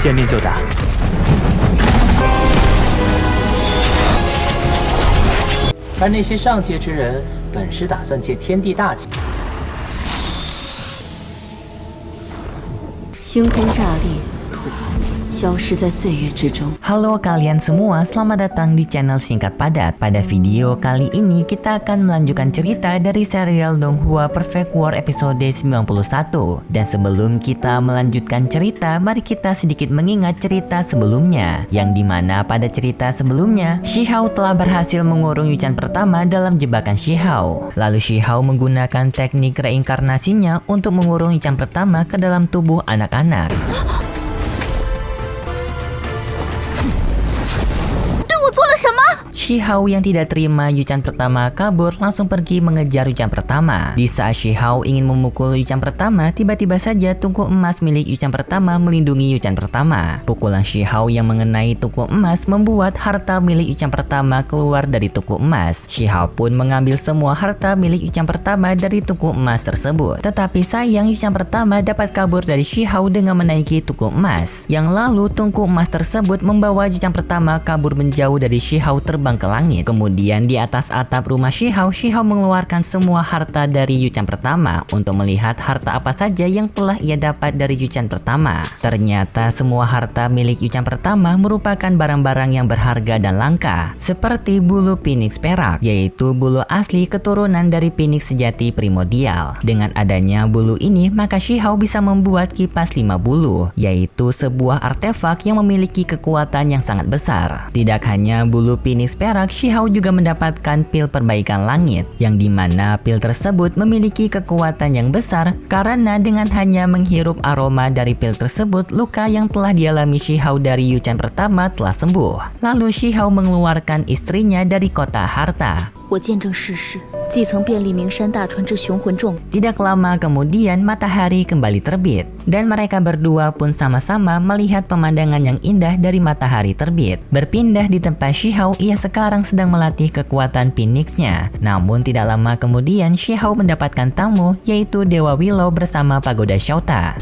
见面就打。而那些上界之人，本是打算借天地大劫。星空炸裂，土消失在岁月之中。 Halo kalian semua, selamat datang di channel Singkat Padat. Pada video kali ini kita akan melanjutkan cerita dari serial Donghua Perfect War episode 91. Dan sebelum kita melanjutkan cerita, mari kita sedikit mengingat cerita sebelumnya. Yang dimana pada cerita sebelumnya, Shihao telah berhasil mengurung Yuchan pertama dalam jebakan Shihao. Lalu Shihao menggunakan teknik reinkarnasinya untuk mengurung Yuchan pertama ke dalam tubuh anak-anak. Shihao yang tidak terima Yuchan pertama kabur langsung pergi mengejar Yuchan pertama. Di saat Shihao ingin memukul Yuchan pertama, tiba-tiba saja tungku emas milik Yuchan pertama melindungi Yuchan pertama. Pukulan Shihao yang mengenai tungku emas membuat harta milik Yuchan pertama keluar dari tungku emas. Shihao pun mengambil semua harta milik Yuchan pertama dari tungku emas tersebut. Tetapi sayang Yuchan pertama dapat kabur dari Shihao dengan menaiki tungku emas. Yang lalu tungku emas tersebut membawa Yuchan pertama kabur menjauh dari Shihao terbang ke langit. Kemudian di atas atap rumah Shihao mengeluarkan semua harta dari Yuchan pertama untuk melihat harta apa saja yang telah ia dapat dari Yuchan pertama. Ternyata semua harta milik Yuchan pertama merupakan barang-barang yang berharga dan langka, seperti bulu phoenix perak, yaitu bulu asli keturunan dari phoenix sejati primordial. Dengan adanya bulu ini, maka Shihao bisa membuat kipas 5 bulu, yaitu sebuah artefak yang memiliki kekuatan yang sangat besar. Tidak hanya bulu phoenix perak, Shihao juga mendapatkan pil perbaikan langit, yang dimana pil tersebut memiliki kekuatan yang besar karena dengan hanya menghirup aroma dari pil tersebut, luka yang telah dialami Shihao dari Yuchan pertama telah sembuh. Lalu Shihao mengeluarkan istrinya dari kota harta. Tidak lama kemudian matahari kembali terbit, dan mereka berdua pun sama-sama melihat pemandangan yang indah dari matahari terbit. Berpindah di tempat Shihao, ia sekarang sedang melatih kekuatan phoenix-nya. Namun tidak lama kemudian Shihao mendapatkan tamu, yaitu Dewa Willow bersama Pagoda Shouta.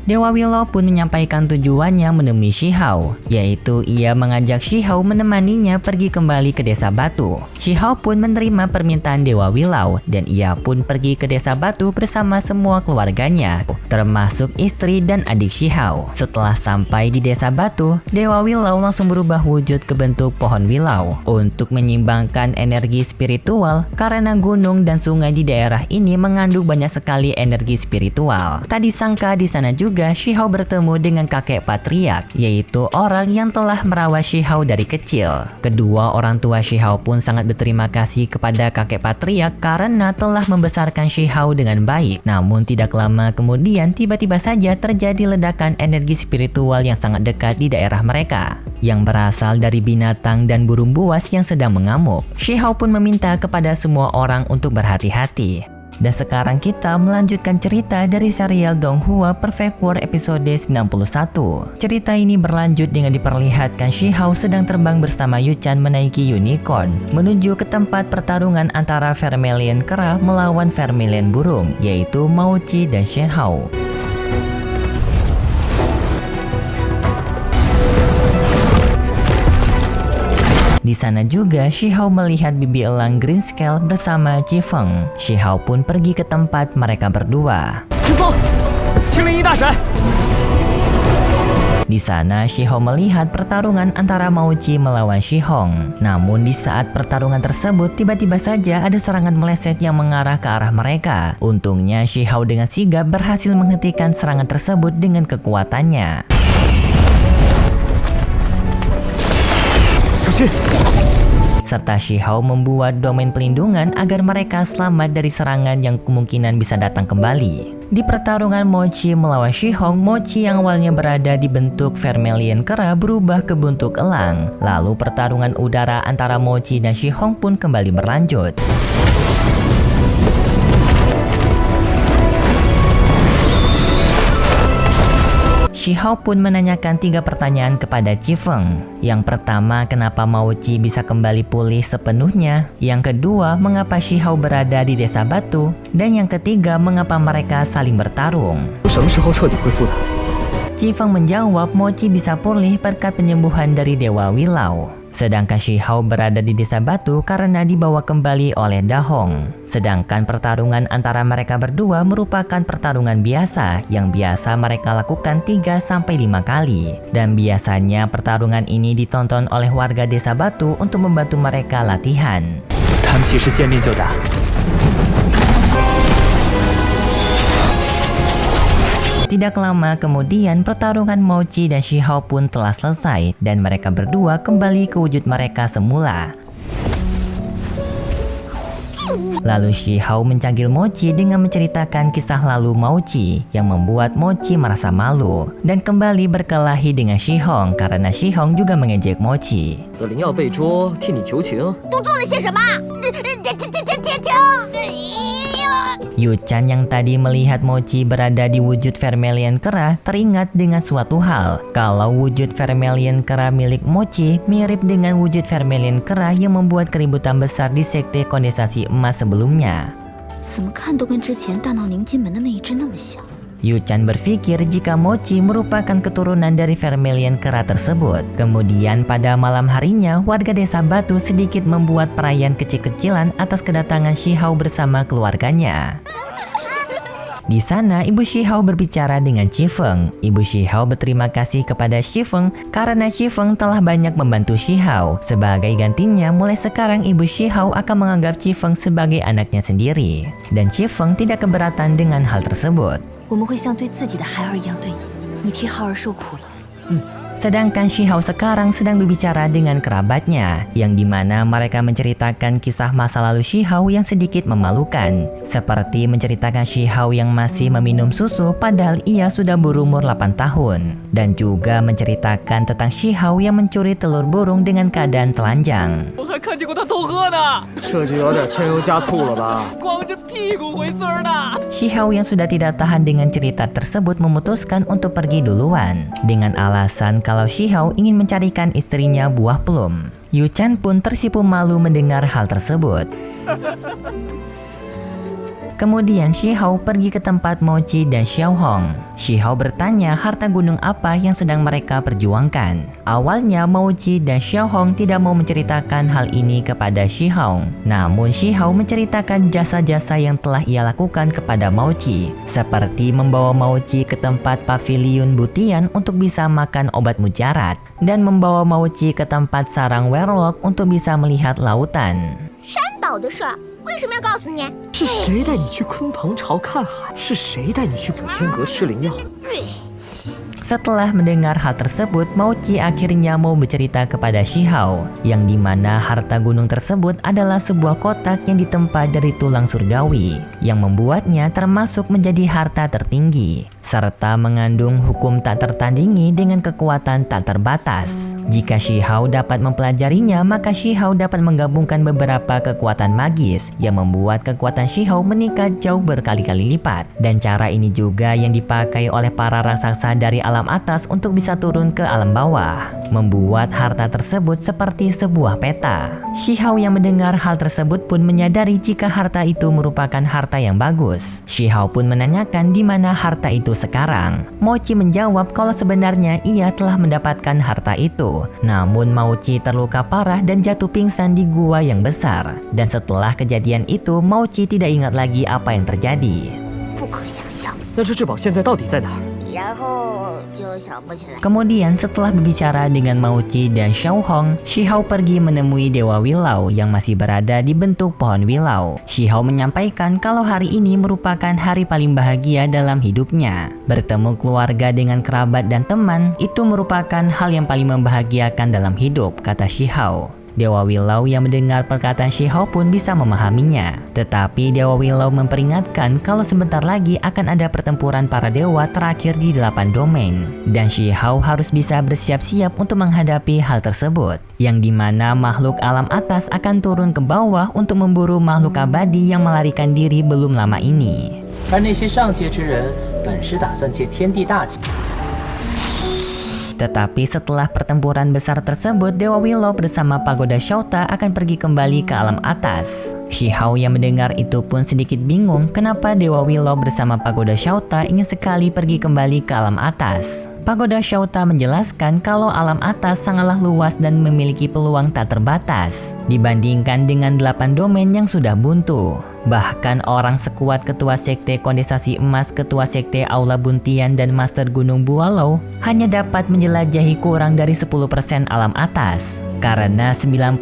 Dewa Willow pun menyampaikan tujuannya menemui Shihao, yaitu ia mengajak Shihao menemaninya pergi kembali ke desa batu. Shihao pun menerima permintaan Dewa Willow dan ia pun pergi ke desa batu bersama semua keluarganya, termasuk istri dan adik Shihao. Setelah sampai di desa batu, Dewa Willow langsung berubah wujud ke bentuk pohon willow untuk menyeimbangkan energi spiritual karena gunung dan sungai di daerah ini mengandung banyak sekali energi spiritual. Tadi sangka di sana juga Shihao bertemu dengan kakek patriark, yaitu orang yang telah merawat Shihao dari kecil. Kedua orang tua Shihao pun sangat berterima kasih kepada kakek patriark karena telah membesarkan Shihao dengan baik. Namun tidak lama kemudian tiba-tiba saja terjadi ledakan energi spiritual yang sangat dekat di daerah mereka, yang berasal dari binatang dan burung buas yang sedang mengamuk. Shihao pun meminta kepada semua orang untuk berhati-hati. Dan sekarang kita melanjutkan cerita dari serial Donghua Perfect War episode 91. Cerita ini berlanjut dengan diperlihatkan Shihao sedang terbang bersama Yuchan menaiki unicorn menuju ke tempat pertarungan antara Vermilion kera melawan Vermilion burung, yaitu Mouchi dan Shenhao. Di sana juga Shihao melihat bibi elang Greenscale bersama Qifeng. Shihao pun pergi ke tempat mereka berdua. Di sana Shihao melihat pertarungan antara Mouchi melawan Shihong. Namun di saat pertarungan tersebut tiba-tiba saja ada serangan meleset yang mengarah ke arah mereka. Untungnya Shihao dengan sigap berhasil menghentikan serangan tersebut dengan kekuatannya. Serta Shihao membuat domain pelindungan agar mereka selamat dari serangan yang kemungkinan bisa datang kembali. Di pertarungan Mouchi melawan Shihong, Mouchi yang awalnya berada di bentuk Vermilion kera berubah ke bentuk elang. Lalu pertarungan udara antara Mouchi dan Shihong pun kembali berlanjut. Shi Hao pun menanyakan 3 pertanyaan kepada Qi Feng. Yang pertama, kenapa Mao Qi bisa kembali pulih sepenuhnya? Yang kedua, mengapa Shi Hao berada di Desa Batu? Dan yang ketiga, mengapa mereka saling bertarung? 什么时候彻底恢复的？ Qi Feng menjawab Mao Qi bisa pulih berkat penyembuhan dari Dewa Wilau. Sedangkan Shi Hao berada di Desa Batu karena dibawa kembali oleh Da Hong. Sedangkan pertarungan antara mereka berdua merupakan pertarungan biasa yang biasa mereka lakukan 3-5 kali. Dan biasanya pertarungan ini ditonton oleh warga Desa Batu untuk membantu mereka latihan. 他们其实见面就打。 Tidak lama kemudian pertarungan Mao Qi dan Shi Hao pun telah selesai dan mereka berdua kembali ke wujud mereka semula. Lalu Shi Hao mencagil Mao Qi dengan menceritakan kisah lalu Mao Qi yang membuat Mao Qi merasa malu dan kembali berkelahi dengan Shi Hong karena Shi Hong juga mengejek Mao Qi. 我灵药被捉，替你求情。 都做了些什么？Yu Chan yang tadi melihat Mao Qi berada di wujud Vermilion Kera teringat dengan suatu hal. Kalau wujud Vermilion Kera milik Mao Qi mirip dengan wujud Vermilion Kera yang membuat keributan besar di Sekte Kondensasi Emas sebelumnya. 怎么看都跟之前大闹宁金门的那一只那么像。 Yu Chan berpikir jika Mao Qi merupakan keturunan dari Vermilion Kera tersebut. Kemudian pada malam harinya, warga Desa Batu sedikit membuat perayaan kecil-kecilan atas kedatangan Shi Hao bersama keluarganya. Di sana, Ibu Shi Hao berbicara dengan Qi Feng. Ibu Shi Hao berterima kasih kepada Qi Feng karena Qi Feng telah banyak membantu Shi Hao. Sebagai gantinya, mulai sekarang Ibu Shi Hao akan menganggap Qi Feng sebagai anaknya sendiri. Dan Qi Feng tidak keberatan dengan hal tersebut. 我们会像对自己的孩儿一样对你，你替浩儿受苦了。 Sedangkan Shi Hao sekarang sedang berbicara dengan kerabatnya, yang dimana mereka menceritakan kisah masa lalu Shi Hao yang sedikit memalukan. Seperti menceritakan Shi Hao yang masih meminum susu padahal ia sudah berumur 8 tahun. Dan juga menceritakan tentang Shi Hao yang mencuri telur burung dengan keadaan telanjang. 我还看见过他偷喝呢。这就有点添油加醋了吧？光着屁股回村的。 Shi Hao yang sudah tidak tahan dengan cerita tersebut memutuskan untuk pergi duluan. Dengan alasan kalau Shi Hao ingin mencarikan istrinya Buah Plum. Yu Chan pun tersipu malu mendengar hal tersebut. Kemudian Shi Hao pergi ke tempat Mao Qi dan Xiao Hong. Shi Hao bertanya harta gunung apa yang sedang mereka perjuangkan. Awalnya Mao Qi dan Xiao Hong tidak mau menceritakan hal ini kepada Shi Hao. Namun Shi Hao menceritakan jasa-jasa yang telah ia lakukan kepada Mao Qi. Seperti membawa Mao Qi ke tempat pavilion Butian untuk bisa makan obat mujarab. Dan membawa Mao Qi ke tempat sarang werewolf untuk bisa melihat lautan. 山岛的事儿为什么要告诉你？ 是谁带你去鲲鹏巢看海？是谁带你去补天阁吃灵药？ Setelah mendengar hal tersebut, Mao Qi akhirnya mau bercerita kepada Shi Hao, yang dimana harta gunung tersebut adalah sebuah kotak yang ditempa dari tulang surgawi, yang membuatnya termasuk menjadi harta tertinggi, serta mengandung hukum tak tertandingi dengan kekuatan tak terbatas. Jika Shi Hao dapat mempelajarinya, maka Shi Hao dapat menggabungkan beberapa kekuatan magis, yang membuat kekuatan Shi Hao meningkat jauh berkali-kali lipat. Dan cara ini juga yang dipakai oleh para raksasa dari alam atas untuk bisa turun ke alam bawah, membuat harta tersebut seperti sebuah peta. Shi Hao yang mendengar hal tersebut pun menyadari jika harta itu merupakan harta yang bagus. Shi Hao pun menanyakan di mana harta itu sekarang. Mao Qi menjawab kalau sebenarnya ia telah mendapatkan harta itu. Namun Mao Qi terluka parah dan jatuh pingsan di gua yang besar. Dan setelah kejadian itu, Mao Qi tidak ingat lagi apa yang terjadi. 不可想象。 那这至宝现在到底在哪儿？ 然后就想不起来。 Kemudian setelah berbicara dengan Mao Qi dan Xiao Hong, Shi Hao pergi menemui Dewa Wilau yang masih berada di bentuk pohon wilau. Shi Hao menyampaikan kalau hari ini merupakan hari paling bahagia dalam hidupnya. Bertemu keluarga dengan kerabat dan teman, itu merupakan hal yang paling membahagiakan dalam hidup, kata Shi Hao. Dewa Wilau yang mendengar perkataan Shi Hao pun bisa memahaminya. Tetapi Dewa Wilau memperingatkan kalau sebentar lagi akan ada pertempuran para dewa terakhir di 8 domain. Dan Shi Hao harus bisa bersiap-siap untuk menghadapi hal tersebut. Yang dimana makhluk alam atas akan turun ke bawah untuk memburu makhluk abadi yang melarikan diri belum lama ini. 而那些上界之人本是打算借天地大劫。Tetapi setelah pertempuran besar tersebut, Dewa Willow bersama Pagoda Shouta akan pergi kembali ke alam atas. Shihao yang mendengar itu pun sedikit bingung kenapa Dewa Willow bersama Pagoda Shouta ingin sekali pergi kembali ke alam atas. Pagoda Shouta menjelaskan kalau alam atas sangatlah luas dan memiliki peluang tak terbatas dibandingkan dengan 8 domain yang sudah buntu. Bahkan orang sekuat Ketua Sekte Kondensasi Emas, Ketua Sekte Aula Buntian, dan Master Gunung Bualau hanya dapat menjelajahi kurang dari 10% alam atas. Karena 90%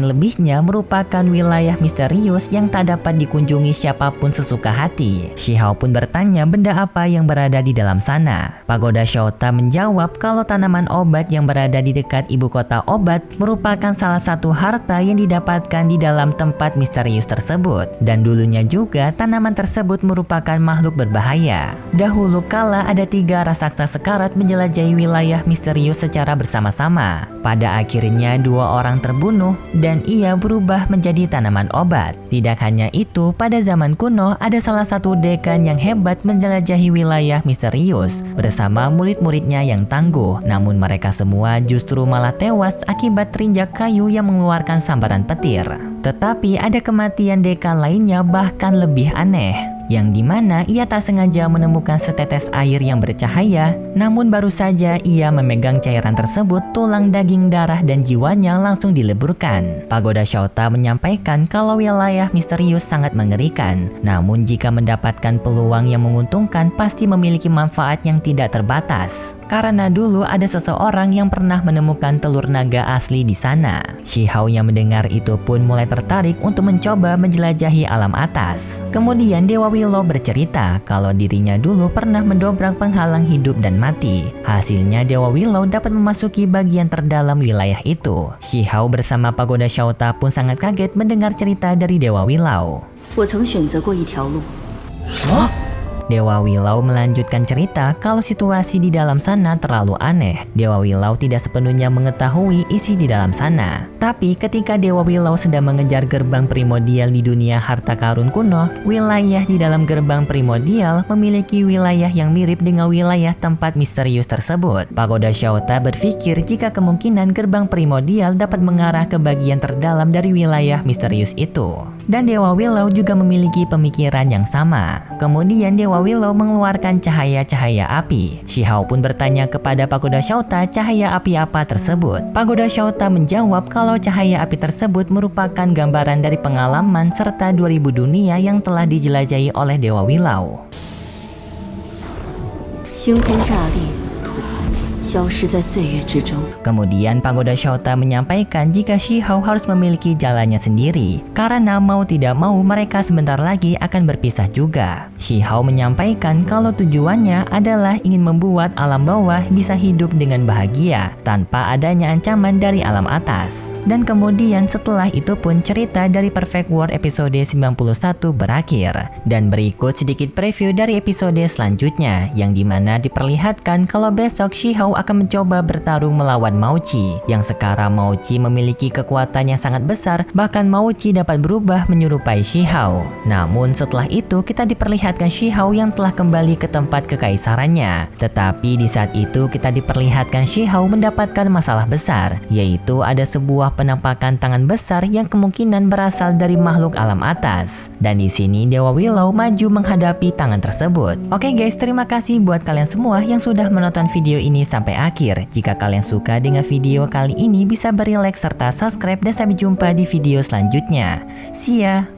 lebihnya merupakan wilayah misterius yang tak dapat dikunjungi siapapun sesuka hati. Shihao pun bertanya benda apa yang berada di dalam sana. Pagoda Shouta menjawab kalau tanaman obat yang berada di dekat ibu kota obat merupakan salah satu harta yang didapatkan di dalam tempat misterius tersebut. Dan dulunya juga tanaman tersebut merupakan makhluk berbahaya. Dahulu kala ada 3 raksasa sekarat menjelajahi wilayah misterius secara bersama-sama. Pada akhirnya 2 orang terbunuh dan ia berubah menjadi tanaman obat. Tidak hanya itu, pada zaman kuno ada salah satu dekan yang hebat menjelajahi wilayah misterius bersama murid-muridnya yang tangguh. Namun mereka semua justru malah tewas akibat terinjak kayu yang mengeluarkan sambaran petir. Tetapi ada kematian dekan lainnya bahkan lebih aneh, yang dimana ia tak sengaja menemukan setetes air yang bercahaya, namun baru saja ia memegang cairan tersebut, tulang, daging, darah, dan jiwanya langsung dileburkan. Pagoda Shouta menyampaikan kalau wilayah misterius sangat mengerikan, namun jika mendapatkan peluang yang menguntungkan pasti memiliki manfaat yang tidak terbatas. Karena dulu ada seseorang yang pernah menemukan telur naga asli di sana. Shihao yang mendengar itu pun mulai tertarik untuk mencoba menjelajahi alam atas. Kemudian Dewa Willow bercerita kalau dirinya dulu pernah mendobrak penghalang hidup dan mati. Hasilnya Dewa Willow dapat memasuki bagian terdalam wilayah itu. Shihao bersama Pagoda Shouta pun sangat kaget mendengar cerita dari Dewa Willow. 我曾选择过一条路。 Dewa Willow melanjutkan cerita kalau situasi di dalam sana terlalu aneh. Dewa Willow tidak sepenuhnya mengetahui isi di dalam sana. Tapi ketika Dewa Willow sedang mengejar gerbang primordial di dunia harta karun kuno, wilayah di dalam gerbang primordial memiliki wilayah yang mirip dengan wilayah tempat misterius tersebut. Pagoda Shouta berpikir jika kemungkinan gerbang primordial dapat mengarah ke bagian terdalam dari wilayah misterius itu. Dan Dewa Willow juga memiliki pemikiran yang sama. Kemudian Dewa Willow mengeluarkan cahaya-cahaya api. Shihao pun bertanya kepada Pagoda Shouta cahaya api apa tersebut. Pagoda Shouta menjawab kalau cahaya api tersebut merupakan gambaran dari pengalaman serta 2000 dunia yang telah dijelajahi oleh Dewa Willow. 星空炸裂，土消失在岁月之中。 Kemudian Pagoda Shouta menyampaikan jika Shihao harus memiliki jalannya sendiri, karena mau tidak mau mereka sebentar lagi akan berpisah juga. Shihao menyampaikan kalau tujuannya adalah ingin membuat alam bawah bisa hidup dengan bahagia tanpa adanya ancaman dari alam atas. Dan kemudian setelah itu pun cerita dari Perfect World episode 91 berakhir. Dan berikut sedikit preview dari episode selanjutnya, yang dimana diperlihatkan kalau besok Shihao akan mencoba bertarung melawan Mauchi. Yang sekarang Mauchi memiliki kekuatan yang sangat besar, bahkan Mauchi dapat berubah menyerupai Shihao. Namun setelah itu kita diperlihatkan Shihao yang telah kembali ke tempat kekaisarannya. Tetapi di saat itu kita diperlihatkan Shihao mendapatkan masalah besar, yaitu ada sebuah penampakan tangan besar yang kemungkinan berasal dari makhluk alam atas. Dan di sini Dewa Willow maju menghadapi tangan tersebut. Oke guys, terima kasih buat kalian semua yang sudah menonton video ini sampai akhir. Jika kalian suka dengan video kali ini bisa beri like serta subscribe dan sampai jumpa di video selanjutnya. See ya!